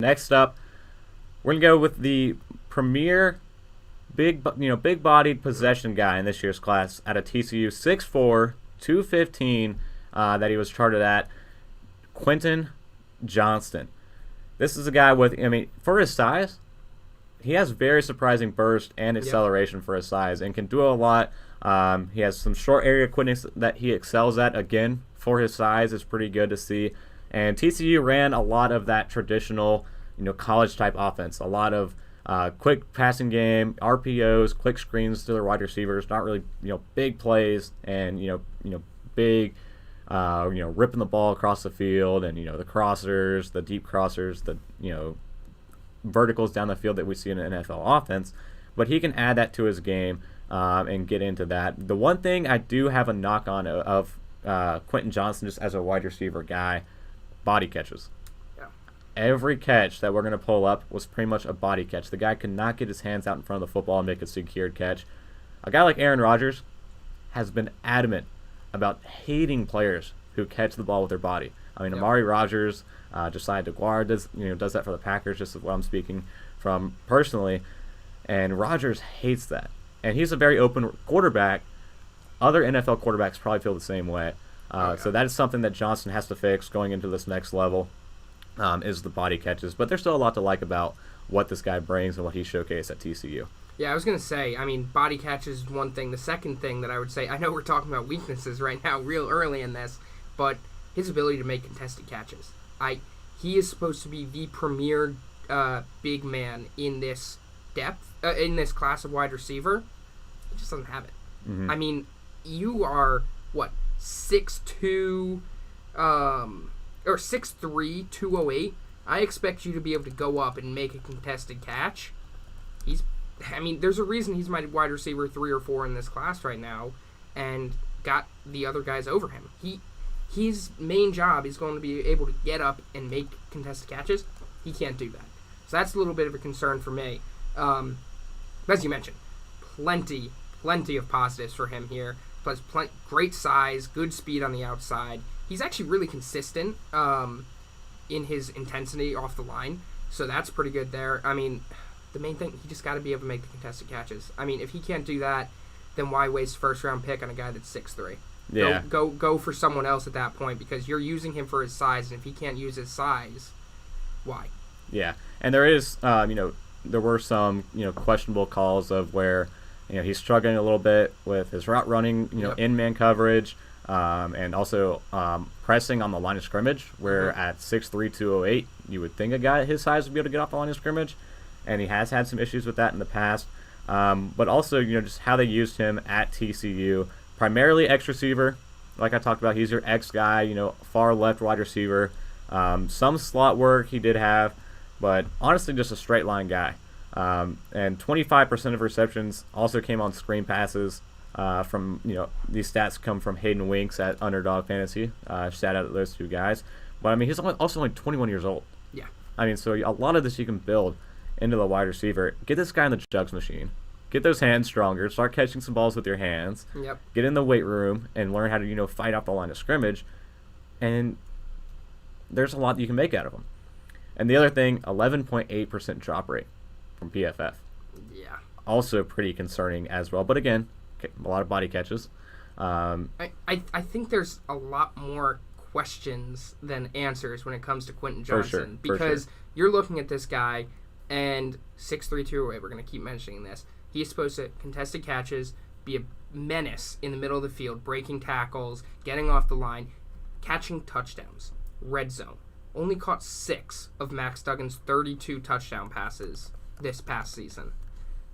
Next up, we're gonna go with the premier big-bodied possession guy in this year's class out of TCU, 6'4", 215, that he was charted at, Quentin Johnston. This is a guy with, for his size, he has very surprising burst and acceleration for his size and can do a lot. He has some short area quickness that he excels at. Again, for his size, it's pretty good to see. And TCU ran a lot of that traditional, college-type offense. A lot of quick passing game, RPOs, quick screens to their wide receivers. Not really, big plays and big, ripping the ball across the field and the crossers, the deep crossers, the verticals down the field that we see in an NFL offense. But he can add that to his game and get into that. The one thing I do have a knock on of Quentin Johnston, just as a wide receiver guy, body catches. Every catch that we're going to pull up was pretty much a body catch. The guy could not get his hands out in front of the football and make a secured catch. A guy like Aaron Rodgers has been adamant about hating players who catch the ball with their body. Amari Rodgers, Josiah DeGuara does that for the Packers, just what I'm speaking from personally. And Rodgers hates that. And he's a very open quarterback. Other NFL quarterbacks probably feel the same way. So that is something that Johnston has to fix going into this next level. Is the body catches. But there's still a lot to like about what this guy brings and what he showcased at TCU. Yeah, I was going to say, body catches is one thing. The second thing that I would say, I know we're talking about weaknesses right now real early in this, but his ability to make contested catches. He is supposed to be the premier big man in this depth, in this class of wide receiver. He just doesn't have it. Mm-hmm. You are, 6'2", or 6'3", 208. I expect you to be able to go up and make a contested catch. There's a reason he's my wide receiver 3 or 4 in this class right now, and got the other guys over him. His main job is going to be able to get up and make contested catches. He can't do that. So that's a little bit of a concern for me. As you mentioned, plenty of positives for him here. Plus, great size, good speed on the outside. He's actually really consistent in his intensity off the line, so that's pretty good there. The main thing, he just got to be able to make the contested catches. If he can't do that, then why waste a first-round pick on a guy that's 6'3"? Yeah. Go for someone else at that point, because you're using him for his size, and if he can't use his size, why? Yeah, and there is, there were some, questionable calls of where, he's struggling a little bit with his route running, in-man coverage, and also pressing on the line of scrimmage, where at 6'3", 208, you would think a guy his size would be able to get off the line of scrimmage, and he has had some issues with that in the past. But also, just how they used him at TCU, primarily X receiver. Like I talked about, he's your X guy, far left wide receiver. Some slot work he did have, but honestly just a straight line guy. And 25% of receptions also came on screen passes. From these stats come from Hayden Winks at Underdog Fantasy. Shout out to those two guys. But he's also only 21 years old. Yeah. So a lot of this you can build into the wide receiver. Get this guy in the jugs machine. Get those hands stronger. Start catching some balls with your hands. Yep. Get in the weight room and learn how to fight off the line of scrimmage. And there's a lot you can make out of him. And the other thing, 11.8% drop rate from PFF. Yeah. Also pretty concerning as well. But again, a lot of body catches. I think there's a lot more questions than answers when it comes to Quentin Johnston. Because you're looking at this guy, and 6'3", 208, we're going to keep mentioning this. He's supposed to contested catches, be a menace in the middle of the field, breaking tackles, getting off the line, catching touchdowns, red zone. Only caught 6 of Max Duggan's 32 touchdown passes this past season.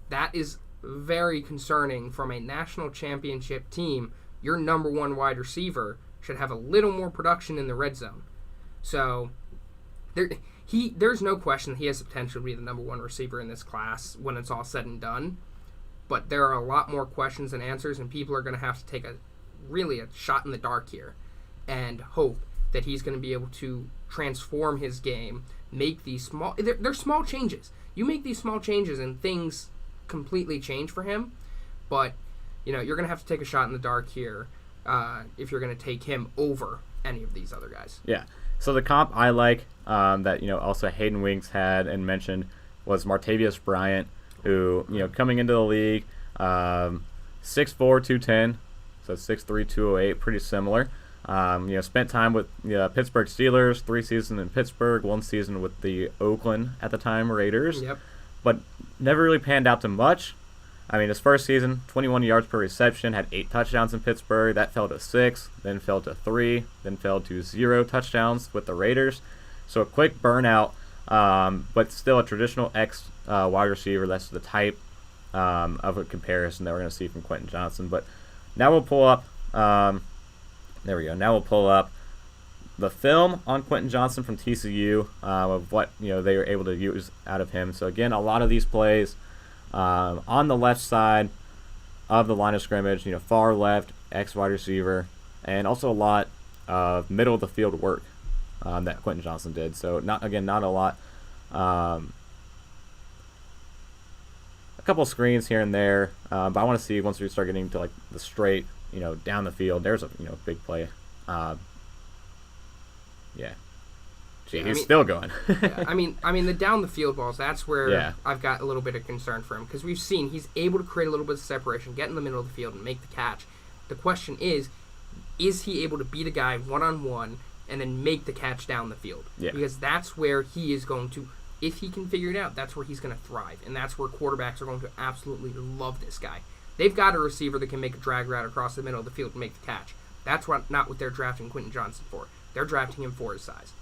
That is very concerning from a national championship team. Your number one wide receiver should have a little more production in the red zone. So there's no question that he has the potential to be the number one receiver in this class when it's all said and done. But there are a lot more questions than answers, and people are going to have to take a shot in the dark here and hope that he's going to be able to transform his game, make these they're small changes. You make these small changes and things completely change for him, but you're going to have to take a shot in the dark here if you're going to take him over any of these other guys. Yeah, So the comp I like that also Hayden Winks had and mentioned was Martavius Bryant, who coming into the league, 6'4", 210, so 6'3", 208, pretty similar. Spent time with Pittsburgh Steelers, 3 seasons in Pittsburgh, 1 season with the Oakland at the time Raiders, but never really panned out to much. I mean, his first season, 21 yards per reception, had 8 touchdowns in Pittsburgh. That fell to 6, then fell to 3, then fell to 0 touchdowns with the Raiders. So a quick burnout, but still a traditional X wide receiver. That's the type of a comparison that we're going to see from Quentin Johnston. But now we'll pull up, there we go. Now we'll pull up the film on Quentin Johnston from TCU of what they were able to use out of him. So again, a lot of these plays on the left side of the line of scrimmage, far left, X wide receiver, and also a lot of middle of the field work that Quentin Johnston did. So not a lot. A couple screens here and there, but I want to see once we start getting to like the straight, down the field. There's a big play. He's still going. I mean the down the field balls. That's where I've got a little bit of concern for him because we've seen he's able to create a little bit of separation, get in the middle of the field, and make the catch. The question is he able to beat a guy one-on-one and then make the catch down the field? Yeah. Because that's where he is going to, if he can figure it out, that's where he's going to thrive, and that's where quarterbacks are going to absolutely love this guy. They've got a receiver that can make a drag route across the middle of the field and make the catch. That's not what they're drafting Quentin Johnston for. They're drafting him for his size.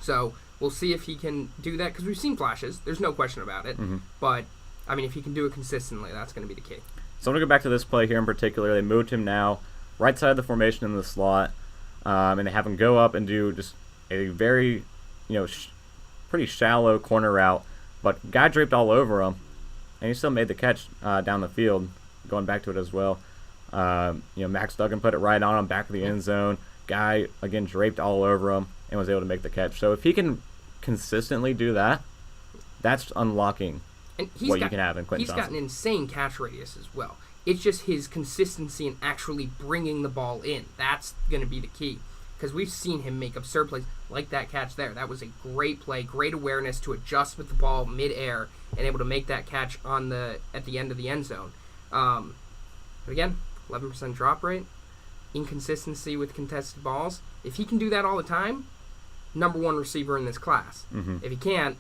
So we'll see if he can do that because we've seen flashes. There's no question about it. Mm-hmm. But, I mean, if he can do it consistently, that's going to be the key. So I'm going to go back to this play here in particular. They moved him now right side of the formation in the slot, and they have him go up and do just a very, pretty shallow corner route. But guy draped all over him, and he still made the catch down the field, going back to it as well. Max Duggan put it right on him, back of the end zone. Guy, again, draped all over him and was able to make the catch. So if he can consistently do that, that's unlocking what you can have in Quentin Johnston. He's got an insane catch radius as well. It's just his consistency in actually bringing the ball in. That's going to be the key. Because we've seen him make absurd plays like that catch there. That was a great play, great awareness to adjust with the ball mid-air and able to make that catch at the end of the end zone. But again, 11% drop rate, inconsistency with contested balls. If he can do that all the time, number 1 receiver in this class. Mm-hmm. If he can't,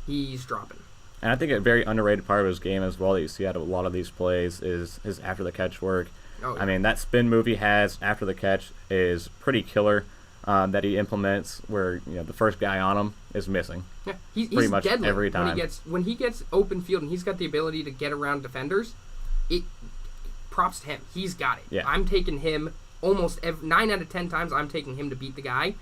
he's dropping. And I think a very underrated part of his game as well that you see out of a lot of these plays is his after-the-catch work. Oh, yeah. I mean, that spin move he has after the catch is pretty killer that he implements where the first guy on him is missing. Yeah, he's pretty much deadly every time. When he gets open field and he's got the ability to get around defenders, props to him. He's got it. Yeah. I'm taking him almost 9 out of 10 times. I'm taking him to beat the guy.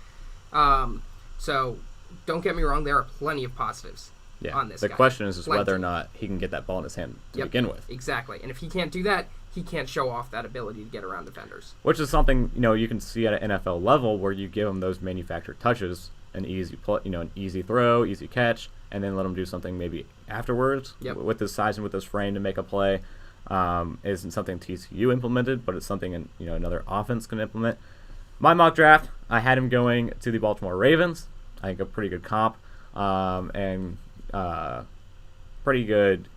So don't get me wrong. There are plenty of positives on this guy. The question is whether or not he can get that ball in his hand to begin with. Exactly. And if he can't do that, he can't show off that ability to get around defenders. Which is something you can see at an NFL level where you give him those manufactured touches, an easy an easy throw, easy catch, and then let him do something maybe afterwards with his size and with his frame to make a play. Isn't something TCU implemented, but it's something another offense can implement. My mock draft, I had him going to the Baltimore Ravens. I think a pretty good comp and pretty good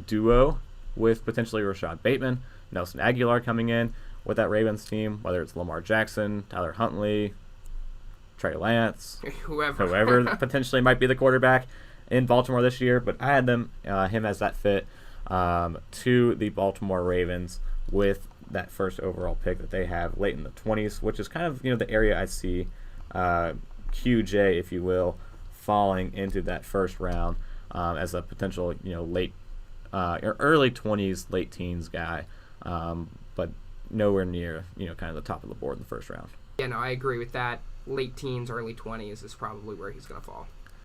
duo with potentially Rashad Bateman, Nelson Aguilar coming in with that Ravens team, whether it's Lamar Jackson, Tyler Huntley, Trey Lance, whoever potentially might be the quarterback in Baltimore this year. But I had him as that fit to the Baltimore Ravens with that first overall pick that they have late in the 20s, which is kind of the area I see QJ, if you will, falling into that first round as a potential late or early 20s, late teens guy, but nowhere near kind of the top of the board in the first round. Yeah, no, I agree with that. Late teens, early 20s is probably where he's going to fall.